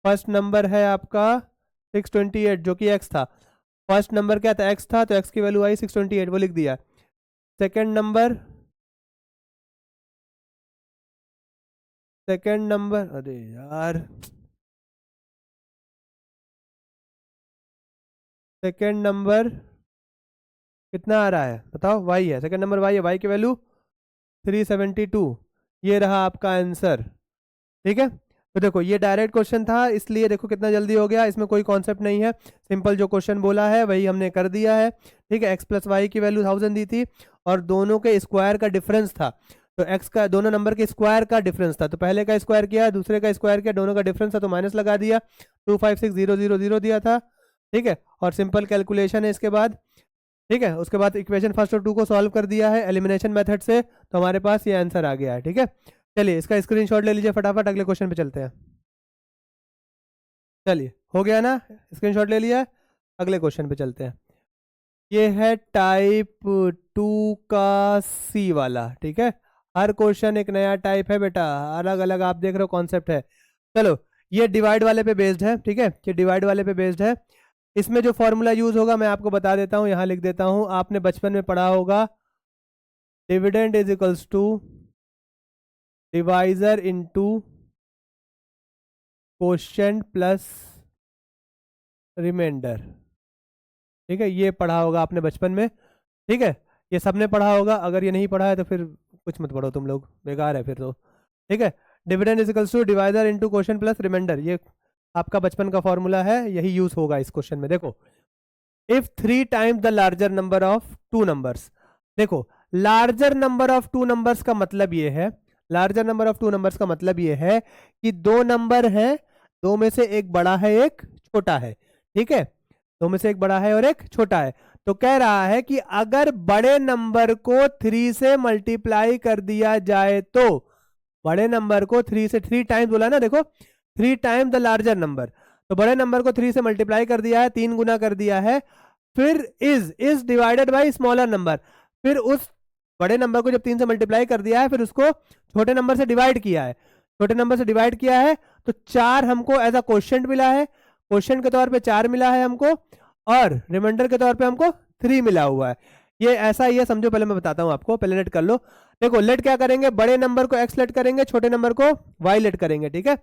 फर्स्ट नंबर है आपका 628 जो कि x था। फर्स्ट नंबर क्या था? x था, तो x की वैल्यू आई 628, वो लिख दिया। सेकंड नंबर, अरे यार, सेकंड नंबर कितना आ रहा है बताओ? y है, सेकंड नंबर y है, y की वैल्यू 372, ये रहा आपका आंसर, ठीक है। तो देखो ये डायरेक्ट क्वेश्चन था, इसलिए देखो कितना जल्दी हो गया, इसमें कोई कॉन्सेप्ट नहीं है, सिंपल जो क्वेश्चन बोला है वही हमने कर दिया है। ठीक है, एक्स प्लस वाई की वैल्यू 1000 दी थी और दोनों के स्क्वायर का डिफरेंस था, तो एक्स का दोनों नंबर के स्क्वायर का डिफरेंस था, तो पहले का स्क्वायर किया, दूसरे का स्क्वायर किया, दोनों का डिफरेंस था तो माइनस लगा दिया, 256000 दिया था। ठीक है, और सिंपल कैलकुलेशन है इसके बाद। ठीक है, उसके बाद इक्वेशन फर्स्ट और टू को सॉल्व कर दिया है एलिमिनेशन मेथड से, तो हमारे पास ये आंसर आ गया है। ठीक है, चलिए इसका स्क्रीनशॉट ले लीजिए फटाफट, अगले क्वेश्चन पे चलते हैं। चलिए हो गया ना, स्क्रीनशॉट ले लिया, अगले क्वेश्चन पे चलते हैं। ये है टाइप 2 का सी वाला। ठीक है, हर क्वेश्चन एक नया टाइप है बेटा, अलग अलग आप देख रहे हो कॉन्सेप्ट है। चलो ये डिवाइड वाले पे बेस्ड है। ठीक है, ये डिवाइड वाले पे बेस्ड है। इसमें जो फॉर्मूला यूज होगा मैं आपको बता देता हूँ, यहाँ लिख देता हूँ, आपने बचपन में पढ़ा होगा, dividend is equals to divisor into quotient plus remainder. ठीक है, ये पढ़ा होगा आपने बचपन में। ठीक है, ये सबने पढ़ा होगा, अगर ये नहीं पढ़ा है तो फिर कुछ मत पढ़ो तुम लोग, बेकार है फिर तो। ठीक है, dividend is equals to divisor into quotient plus remainder, ये आपका बचपन का फॉर्मूला है, यही यूज होगा इस क्वेश्चन में। देखो, if 3 times the larger number of 2 numbers, देखो लार्जर नंबर ऑफ 2 नंबर्स का मतलब ये है, लार्जर नंबर ऑफ 2 नंबर्स का मतलब ये है कि दो नंबर हैं, दो में से एक बड़ा है एक छोटा है। ठीक है, दो में से एक बड़ा है और एक छोटा है, तो कह रहा है कि अगर बड़े नंबर को 3 से मल्टीप्लाई कर दिया जाए तो, बड़े नंबर को 3 से, 3 टाइम्स बोला ना, देखो 3 टाइम्स द लार्जर नंबर, तो बड़े नंबर को 3 से मल्टीप्लाई कर दिया है, 3 गुना कर दिया है, फिर is divided bye smaller number, फिर उस बड़े नंबर को जब 3 से मल्टीप्लाई कर दिया है फिर उसको छोटे नंबर से डिवाइड किया है, छोटे नंबर से डिवाइड किया है, तो 4 हमको एज अ क्वोशिएंट मिला है, क्वोशिएंट के तौर पे 4 मिला है हमको, और रिमाइंडर के तौर पे हमको 3 मिला हुआ है। ये ऐसा ही है, समझो, पहले मैं बताता हूं आपको, पहले लेट कर लो। देखो लेट क्या करेंगे, बड़े नंबर को x लेट करेंगे, छोटे नंबर को y लेट करेंगे। ठीक है,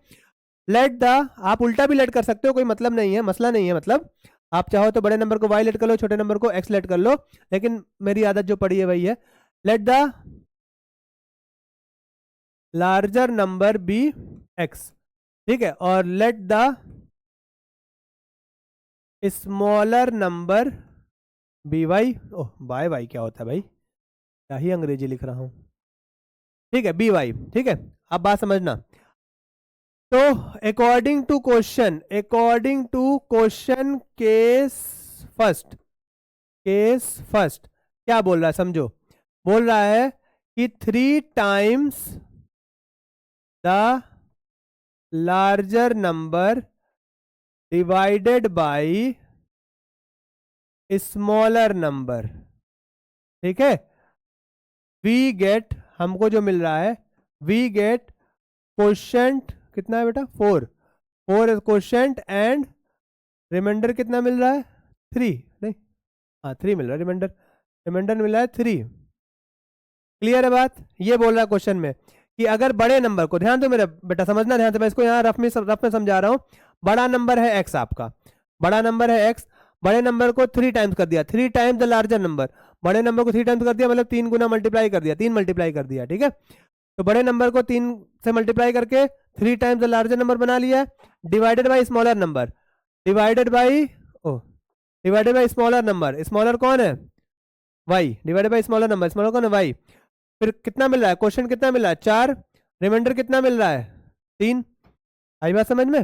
लेट द, आप उल्टा भी लेट कर सकते हो, कोई मतलब नहीं है, मसला नहीं है, मतलब आप चाहो तो बड़े नंबर को y लेट कर लो, छोटे नंबर को x लेट कर लो, लेकिन मेरी आदत जो पड़ी है वही है, let the larger number be x। ठीक है, और let the smaller number be y. Oh, by y क्या होता है भाई, क्या ही अंग्रेजी लिख रहा हूं। ठीक है, बी वाई। ठीक है, अब बात समझना, तो according to question, according to question case first, case first क्या बोल रहा है समझो, बोल रहा है कि 3 times the larger number divided bye smaller number. ठीक है, वी गेट, हमको जो मिल रहा है, वी गेट क्वोशिएंट कितना है बेटा, 4, 4 क्वोशिएंट, एंड रिमाइंडर कितना मिल रहा है, 3, नहीं हाँ 3 मिल रहा है, रिमाइंडर, रिमाइंडर मिल रहा है 3। क्लियर है बात, ये बोल रहा है क्वेश्चन में कि अगर बड़े नंबर को, ध्यान दो मेरा बेटा, समझना ध्यान से, मैं इसको यहाँ रफ में समझा रहा हूँ। बड़ा नंबर है एक्स, आपका बड़ा नंबर है एक्स, बड़े नंबर को 3 टाइम्स कर दिया, 3 टाइम्स द लार्जर नंबर, बड़े नंबर को 3 टाइम्स कर दिया मतलब 3 गुना मल्टीप्लाई कर दिया, 3 मल्टीप्लाई कर दिया। ठीक है, तो बड़े नंबर को 3 से मल्टीप्लाई करके 3 टाइम्स द लार्जर नंबर बना लिया, divided by smaller number, divided by, oh divided by smaller number, smaller कौन है, y, divided by smaller number, smaller कौन है, वाई। फिर कितना मिल रहा है, क्वेश्चन कितना मिल रहा है, 4, रिमाइंडर कितना मिल रहा है, 3। आई बात समझ में,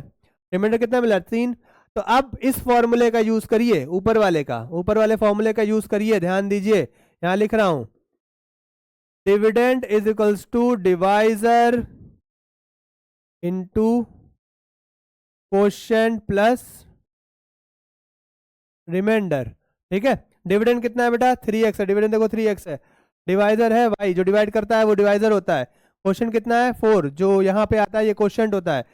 रिमाइंडर कितना मिल रहा है, 3। तो अब इस फॉर्मूले का यूज करिए, ऊपर वाले का, ऊपर वाले फॉर्मूले का यूज करिए, ध्यान दीजिए, यहां लिख रहा हूं, dividend is equals to divisor into quotient plus remainder. ठीक है, डिविडेंड कितना है बेटा, 3x है, डिविडेंड देखो 3x है, डिवाइजर है y, जो डिवाइड करता है वो डिवाइजर होता है, क्वोशिएंट कितना है 4, जो यहाँ पे आता है ये क्वोशिएंट होता है,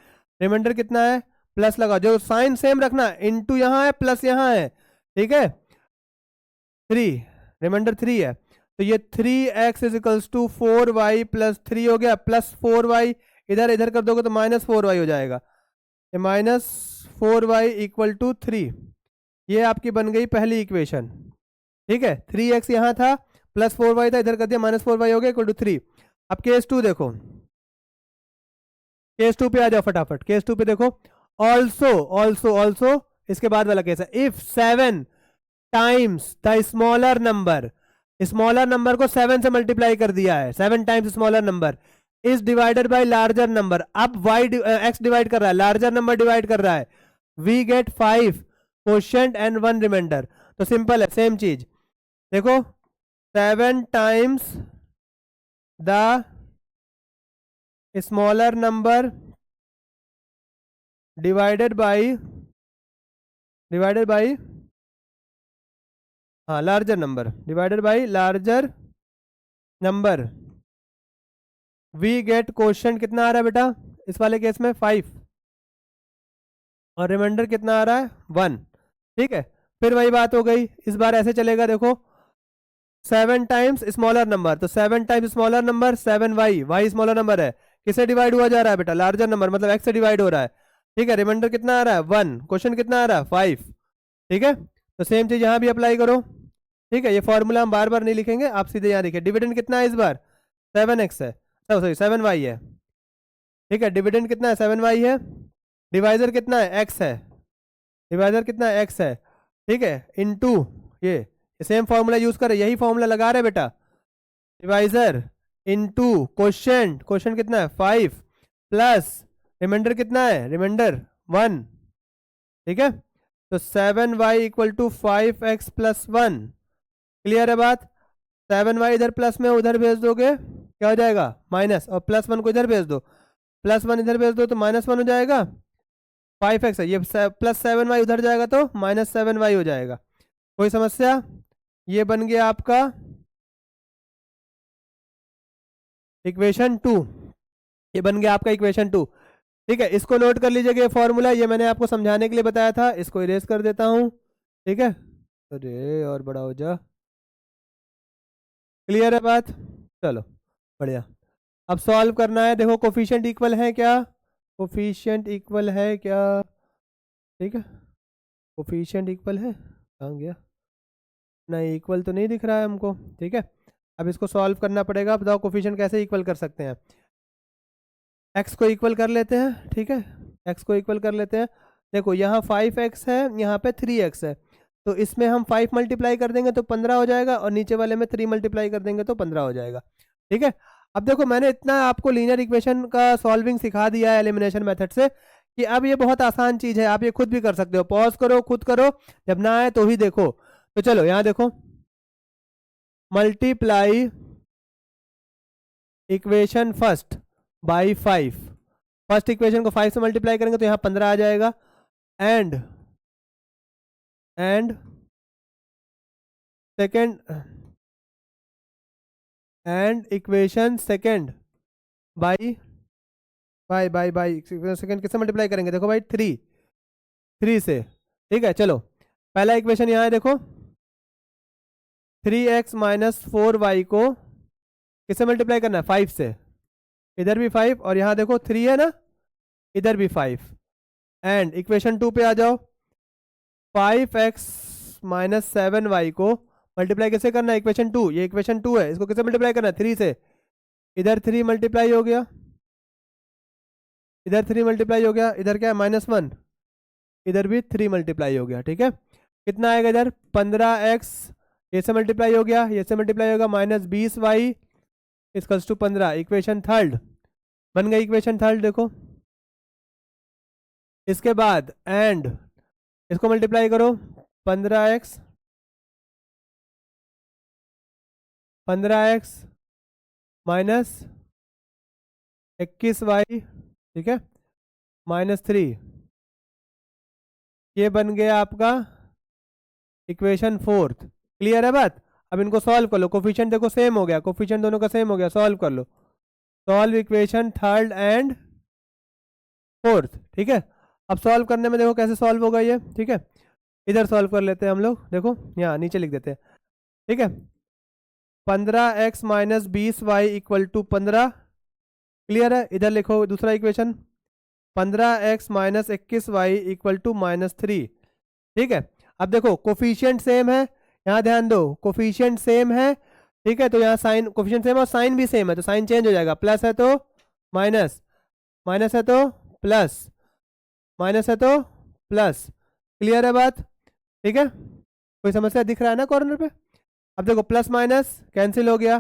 रिमाइंडर कितना है, प्लस लगा, जो साइन सेम रखना, इनटू यहाँ है प्लस यहाँ है। ठीक है, 3, रिमाइंडर 3 है, तो ये 3x is equals to 4y plus 3 हो गया, प्लस 4y, इधर इधर कर दोगे तो माइनस 4y हो जाएगा, माइनस 4y इक्वल टू 3, ये आपकी बन गई पहली इक्वेशन। ठीक है, 3x यहाँ था, प्लस 4y था, इधर कर दिया, माइनस 4y हो गया इक्वल टू 3। अब केस 2 देखो, केस 2 पे आ जाओ फटाफट। केस 2 पे देखो, ऑल्सो ऑल्सो ऑल्सो इसके बाद वाला केस है, if 7 times the smaller number को 7 से मल्टीप्लाई कर दिया है, 7 times smaller number is divided by larger number. अब वाई एक्स डिवाइड कर रहा है, लार्जर नंबर डिवाइड कर रहा है, we get 5 quotient and 1 remainder. तो सिंपल है, सेम चीज देखो, 7 times the smaller number divided by हाँ larger number, divided by larger number, we get quotient कितना आ रहा है बेटा इस वाले केस में 5, और रिमाइंडर कितना आ रहा है 1। ठीक है, फिर वही बात हो गई, इस बार ऐसे चलेगा देखो, 7 टाइम्स स्मॉलर नंबर, तो 7 times smaller number 7y, y smaller number है, किससे डिवाइड हुआ जा रहा है बेटा, लार्जर नंबर मतलब x से डिवाइड हो रहा है। ठीक है, रिमाइंडर कितना आ रहा है 1, क्वेश्चन कितना आ रहा है 5। ठीक है, तो सेम चीज यहाँ भी अप्लाई करो। ठीक है, ये फॉर्मूला हम बार बार नहीं लिखेंगे, आप सीधे यहाँ लिखे, डिविडेंड कितना है इस बार 7x है, सॉरी 7y है। ठीक है, डिविडेंड कितना है 7y है, डिवाइजर कितना है x है, डिवाइजर कितना है x है। ठीक है, इनटू ये सेम फॉर्मूला यूज कर, यही फॉर्मूला लगा रहे बेटा, डिवाइजर इनटू क्वोशिएंट, क्वोशिएंट कितना है 5 प्लस रिमाइंडर कितना है, रिमाइंडर 1। ठीक है, तो 7y equal to 5x plus 1। Clear है बात, 7y इधर प्लस में उधर भेज दोगे क्या हो जाएगा माइनस, और प्लस 1 को इधर भेज दो, प्लस 1 इधर भेज दो तो -1 हो जाएगा, 5x है, ये प्लस 7y उधर जाएगा तो -7y हो जाएगा। कोई समस्या, ये बन गया आपका इक्वेशन 2, ये बन गया आपका इक्वेशन 2। ठीक है, इसको नोट कर लीजिएगा, ये फॉर्मूला ये मैंने आपको समझाने के लिए बताया था, इसको इरेज कर देता हूं। ठीक है, अरे और बड़ा हो जा, क्लियर है बात, चलो बढ़िया। अब सॉल्व करना है, देखो कोफिशिएंट इक्वल है क्या, कोफिशिएंट इक्वल है क्या, ठीक है कोफिशिएंट इक्वल है, कहाँ गया, नहीं इक्वल तो नहीं दिख रहा है हमको। ठीक है, अब इसको सॉल्व करना पड़ेगा, बताओ कोफिशिएंट कैसे इक्वल कर सकते हैं, x को इक्वल कर लेते हैं। ठीक है, x को इक्वल कर लेते हैं, देखो यहाँ 5x है, यहाँ पे 3x है, तो इसमें हम 5 मल्टीप्लाई कर देंगे तो 15 हो जाएगा, और नीचे वाले में 3 मल्टीप्लाई कर देंगे तो 15 हो जाएगा। ठीक है, अब देखो मैंने इतना आपको लीनियर इक्वेशन का सॉल्विंग सिखा दिया है एलिमिनेशन मेथड से, कि अब ये बहुत आसान चीज है, आप ये खुद भी कर सकते हो, पॉज करो खुद करो, जब ना आए तो ही देखो। तो चलो यहाँ देखो, multiply equation first by 5, first equation को 5 से मल्टीप्लाई करेंगे तो यहाँ 15 आ जाएगा, and second and equation second by second किससे मल्टीप्लाई करेंगे, देखो भाई 3 से। ठीक है, चलो पहला इक्वेशन यहाँ है देखो, 3x माइनस 4y को किससे मल्टीप्लाई करना है 5 से, इधर भी 5 और यहाँ देखो 3 है ना, इधर भी 5, एंड इक्वेशन 2 पे आ जाओ, 5x माइनस 7y को मल्टीप्लाई कैसे करना है, इक्वेशन 2, ये इक्वेशन 2 है, इसको किससे मल्टीप्लाई करना है 3 से, इधर 3 मल्टीप्लाई हो गया, इधर 3 मल्टीप्लाई हो गया, इधर क्या है -1, इधर भी 3 मल्टीप्लाई हो गया। ठीक है, कितना आएगा इधर 15x, ये से मल्टीप्लाई हो गया, ये से मल्टीप्लाई होगा -20y equals to 15, equation third बन गई, इक्वेशन थर्ड देखो। इसके बाद एंड इसको मल्टीप्लाई करो, 15x माइनस 21y, ठीक है -3, ये बन गया आपका इक्वेशन फोर्थ। क्लियर है बात, अब इनको सॉल्व कर लो, कोफिशिएंट देखो सेम हो गया, कोफिशिएंट दोनों का सेम हो गया, सॉल्व कर लो, solve equation third and fourth. ठीक है, अब सॉल्व करने में देखो कैसे सॉल्व होगा ये। ठीक है, इधर सॉल्व कर लेते हैं हम लोग, देखो यहाँ नीचे लिख देते हैं। ठीक है, 15x minus 20y equal to 15, clear है, इधर लिखो दूसरा equation 15x minus 21y equal to -3। ठीक है, अब देखो कोफिशिएंट सेम है, यहाँ ध्यान दो कोफिशिएंट सेम है। ठीक है, तो यहाँ साइन कोफिशिएंट सेम और साइन भी सेम है, तो साइन चेंज हो जाएगा, प्लस है तो माइनस, माइनस है तो प्लस, माइनस है तो प्लस। क्लियर है बात? ठीक है, कोई समस्या दिख रहा है ना कॉर्नर पे? अब देखो प्लस माइनस कैंसिल हो गया,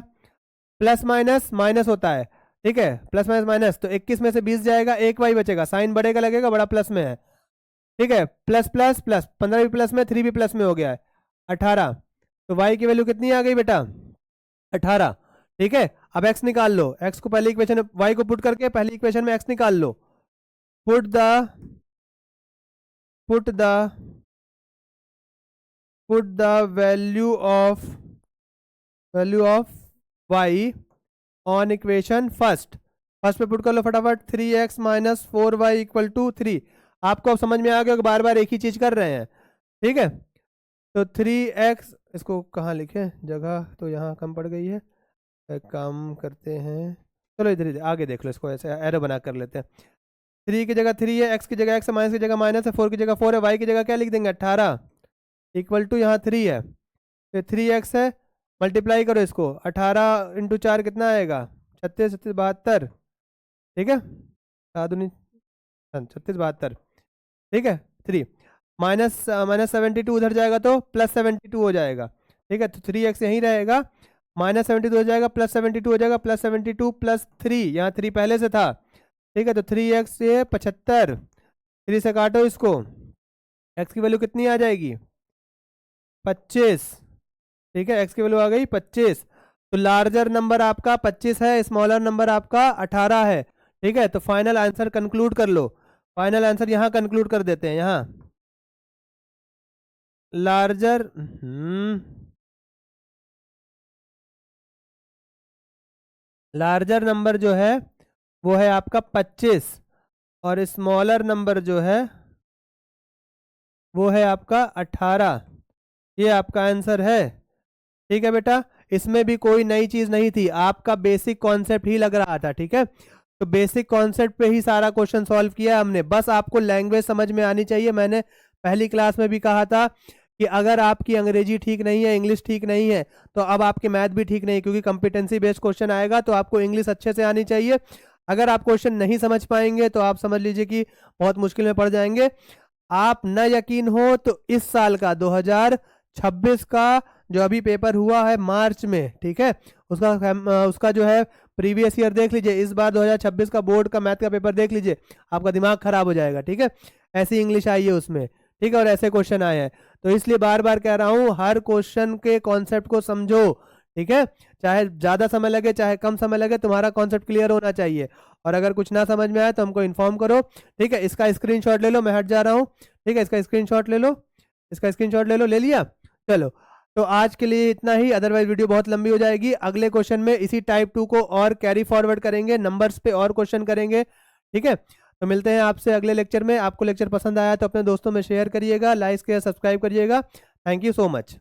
प्लस माइनस माइनस होता है, ठीक है, प्लस माइनस माइनस, तो 21 में से 20 जाएगा, एक वाई बचेगा, साइन बढ़ेगा लगेगा, बड़ा प्लस में है, ठीक है, प्लस प्लस प्लस, 15 भी प्लस में, 3 भी प्लस में हो गया है, 18। तो वाई की वैल्यू कितनी आ गई बेटा? 18। ठीक है, अब एक्स निकाल लो, एक्स को पहली इक्वेशन में, वाई को पुट करके पहली इक्वेशन में एक्स निकाल लो। Put the put the put the value of y on equation first पे पुट कर लो फटाफट। 3x minus 4y equal to 3। आपको अब समझ में आ गया कि बार बार एक ही चीज कर रहे हैं, ठीक है। तो 3x, इसको कहाँ लिखे, जगह तो यहाँ कम पड़ गई है, एक काम करते हैं, चलो इधर आगे देख लो, इसको ऐसे एरो बना कर लेते हैं। 3 की जगह 3 है, x की जगह x है, माइनस की जगह माइनस है, 4 की जगह 4 है, y की जगह क्या लिख देंगे 18 इक्वल टू यहाँ 3 है, फिर 3x है, मल्टीप्लाई करो इसको, 18 इंटू 4 कितना आएगा 36, 36 72, ठीक है, 36 72, ठीक है। 3 माइनस माइनस 72 उधर जाएगा तो प्लस 72 हो जाएगा, ठीक है, तो 3x यहीं रहेगा, माइनस 72 हो जाएगा, प्लस 72 हो जाएगा, प्लस 72 प्लस 3, यहाँ 3 पहले से था, ठीक है, तो 3x ये 75, 3 से काटो इसको, x की वैल्यू कितनी आ जाएगी 25, ठीक है, x की वैल्यू आ गई 25। तो लार्जर नंबर आपका 25 है, स्मॉलर नंबर आपका 18 है, ठीक है। तो फाइनल आंसर कंक्लूड कर लो, फाइनल आंसर यहाँ कंक्लूड कर देते हैं, यहाँ लार्जर लार्जर नंबर जो है वो है आपका 25 और स्मॉलर नंबर जो है वो है आपका 18। ये आपका आंसर है, ठीक है बेटा। इसमें भी कोई नई चीज नहीं थी, आपका बेसिक कॉन्सेप्ट ही लग रहा था, ठीक है। तो बेसिक कॉन्सेप्ट पे ही सारा क्वेश्चन सॉल्व किया हमने, बस आपको लैंग्वेज समझ में आनी चाहिए। मैंने पहली क्लास में भी कहा था कि अगर आपकी अंग्रेजी ठीक नहीं है, इंग्लिश ठीक नहीं है, तो अब आपके मैथ भी ठीक नहीं, क्योंकि कंपिटेंसी बेस्ड क्वेश्चन आएगा, तो आपको इंग्लिश अच्छे से आनी चाहिए। अगर आप क्वेश्चन नहीं समझ पाएंगे तो आप समझ लीजिए कि बहुत मुश्किल में पड़ जाएंगे। आप न यकीन हो तो इस साल का 2026 का जो अभी पेपर हुआ है मार्च में, ठीक है, उसका जो है प्रीवियस ईयर देख लीजिए, इस बार 2026 का बोर्ड का मैथ का पेपर देख लीजिए, आपका दिमाग खराब हो जाएगा, ठीक है। ऐसी इंग्लिश आई है उसमें, ठीक है, और ऐसे क्वेश्चन आए हैं, तो इसलिए बार बार कह रहा हूँ हर क्वेश्चन के कॉन्सेप्ट को समझो, ठीक है, चाहे ज्यादा समय लगे चाहे कम समय लगे, तुम्हारा कॉन्सेप्ट क्लियर होना चाहिए। और अगर कुछ ना समझ में आए तो हमको इन्फॉर्म करो, ठीक है। इसका स्क्रीनशॉट ले लो, मैं हट जा रहा हूँ, ठीक है, इसका स्क्रीनशॉट ले लो, इसका स्क्रीनशॉट ले लो, ले लिया, चलो। तो आज के लिए इतना ही, अदरवाइज वीडियो बहुत लंबी हो जाएगी। अगले क्वेश्चन में इसी टाइप 2 को और कैरी फॉरवर्ड करेंगे, नंबर्स पे और क्वेश्चन करेंगे, ठीक है। तो मिलते हैं आपसे अगले लेक्चर में। आपको लेक्चर पसंद आया तो अपने दोस्तों में शेयर करिएगा, लाइक शेयर सब्सक्राइब करिएगा। Thank you so much.